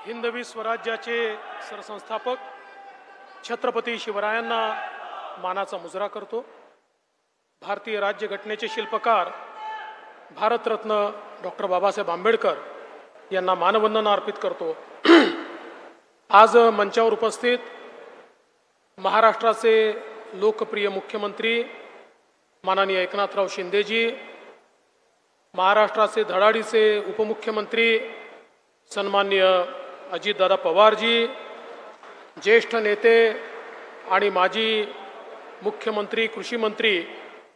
हिंदवी स्वराज्याचे सरसंस्थापक छत्रपती शिवरायांना मानाचा मुजरा करतो। भारतीय राज्यघटनेचे शिल्पकार भारतरत्न डॉक्टर बाबासाहेब आंबेडकर यांना मानवंदना अर्पित करतो। आज मंचावर उपस्थित महाराष्ट्राचे लोकप्रिय मुख्यमंत्री माननीय एकनाथराव शिंदेजी, महाराष्ट्राचे धडाडीचे उपमुख्यमंत्री सन्माननीय अजितदादा पवारजी, ज्येष्ठ नेते आणि माजी मुख्यमंत्री कृषी मंत्री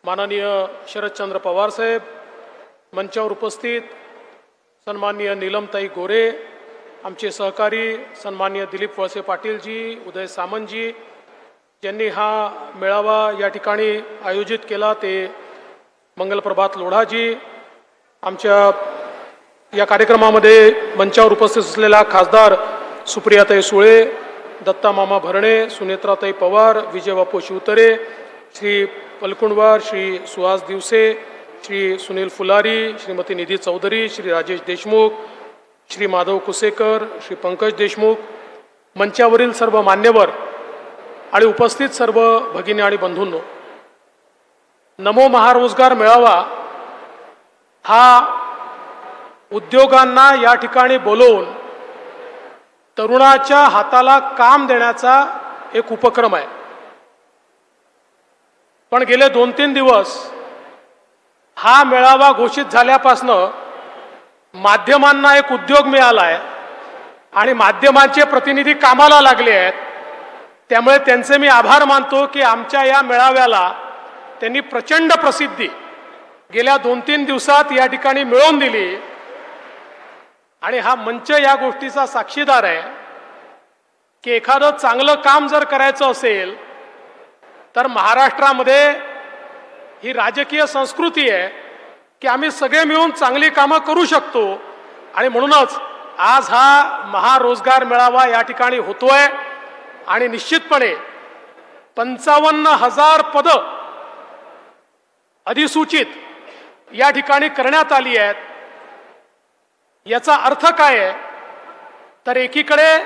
माननीय शरदचंद्र पवार साहेब, मंचावर उपस्थित सन्माननीय नीलमताई गोरे, आमचे सहकारी सन्माननीय दिलीप वळसे पाटीलजी, उदय सामंतजी, ज्यांनी हा मेळावा या ठिकाणी आयोजित केला ते मंगलप्रभात लोढाजी, आमच्या या कार्यक्रमामध्ये मंचावर उपस्थित असलेला खासदार सुप्रियाताई सुळे, दत्ता मामा भरणे, सुनेत्राताई पवार, विजयबापू शिवतरे, श्री पलकुंडवार, श्री सुहास दिवसे, श्री सुनील फुलारी, श्रीमती निधी चौधरी, श्री राजेश देशमुख, श्री माधव कुसेकर, श्री पंकज देशमुख, मंचावरील सर्व मान्यवर आणि उपस्थित सर्व भगिनी आणि बंधूंनो, नमो महारोजगार मेळावा हा उद्योगांना या ठिकाणी बोलवून तरुणाच्या हाताला काम देण्याचा एक उपक्रम आहे। पण गेले 2-3 दिवस हा मेळावा घोषित झाल्यापासून माध्यमांना एक उद्योग मिळाला आहे आणि माध्यमांचे प्रतिनिधी कामाला लागले आहेत। त्यामुळे त्यांचे मी आभार मानतो की आमच्या या मेळाव्याला त्यांनी प्रचंड प्रसिद्धी गेल्या 2-3 दिवसात या ठिकाणी मिळवून दिली आणि हा मंच या गोष्टीचा साक्षीदार आहे की एखादं चांगलं काम जर करायचं असेल तर महाराष्ट्रामध्ये ही राजकीय संस्कृती आहे की आम्ही सगळे मिळून चांगली कामं करू शकतो आणि म्हणूनच आज हा महारोजगार मेळावा या ठिकाणी होतोय आणि निश्चितपणे 55,000 पदं अधिसूचित या ठिकाणी करण्यात आली आहेत। याचा अर्थ काय आहे तर एकीकडे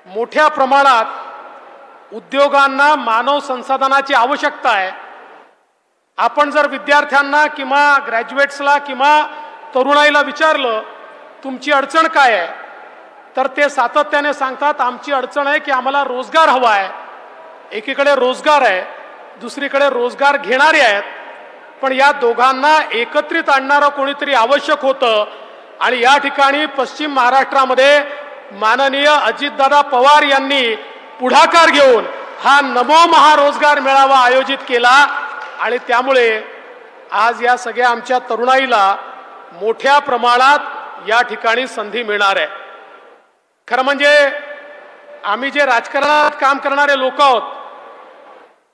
मोठ्या प्रमाणात उद्योगांना मानव संसाधनाची आवश्यकता आहे। आपण जर विद्यार्थ्यांना किंवा ग्रॅज्युएट्सला किंवा तरुणाईला विचारलं तुमची अडचण काय आहे तर ते सातत्याने सांगतात आमची अडचण आहे की आम्हाला रोजगार हवा आहे। एकीकडे रोजगार आहे, दुसरीकडे रोजगार घेणारे आहेत, पण या दोघांना एकत्रित आणणारं कोणीतरी आवश्यक होतं आणि या ठिकाणी पश्चिम महाराष्ट्रामध्ये माननीय अजितदादा पवार यांनी पुढाकार घेऊन हा नमो महारोजगार मेळावा आयोजित केला आणि त्यामुळे आज या सगळ्या आमच्या तरुणाईला मोठ्या प्रमाणात या ठिकाणी संधी मिळणार आहे। खरं म्हणजे आम्ही जे राजकारणात काम करणारे लोक आहोत,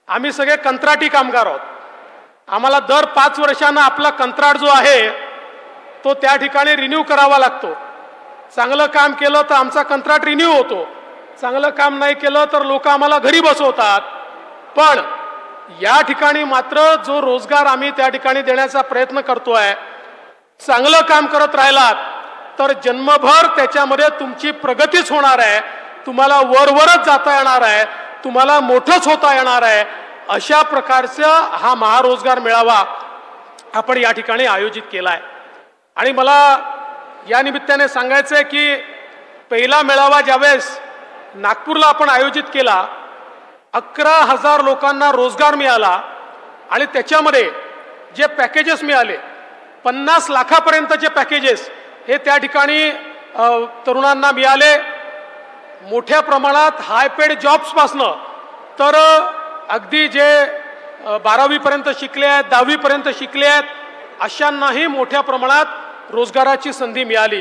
आम्ही सगळे कंत्राटी कामगार आहोत। आम्हाला दर 5 वर्षांना आपला कंत्राट जो आहे तो त्या ठिकाणी रिन्यू करावा लागतो। चांगलं काम केलं तर आमचा कंत्राट रिन्यू होतो, चांगलं काम नाही केलं तर लोक आम्हाला घरी बसवतात। पण या ठिकाणी मात्र जो रोजगार आम्ही त्या ठिकाणी देण्याचा प्रयत्न करतोय, चांगलं काम करत राहिलात तर जन्मभर त्याच्यामध्ये तुमची प्रगतीच होणार आहे, तुम्हाला वरवरच जाता येणार आहे, तुम्हाला मोठंच होता येणार आहे। अशा प्रकारचा हा महारोजगार मेळावा आपण या ठिकाणी आयोजित केला आहे। आणि मला या निमित्ताने सांगायचं आहे की पहिला मेळावा ज्यावेळेस नागपूरला आपण आयोजित केला 11,000 लोकांना रोजगार मिळाला आणि त्याच्यामध्ये जे पॅकेजेस मिळाले 50 लाखापर्यंतचे पॅकेजेस हे त्या ठिकाणी तरुणांना मिळाले। मोठ्या प्रमाणात हाय पेड जॉब्सपासनं तर अगदी जे 12वी पर्यंत शिकले आहेत, 10वी पर्यंत शिकले आहेत अशांनाही मोठ्या प्रमाणात रोजगाराची संधी मिळाली।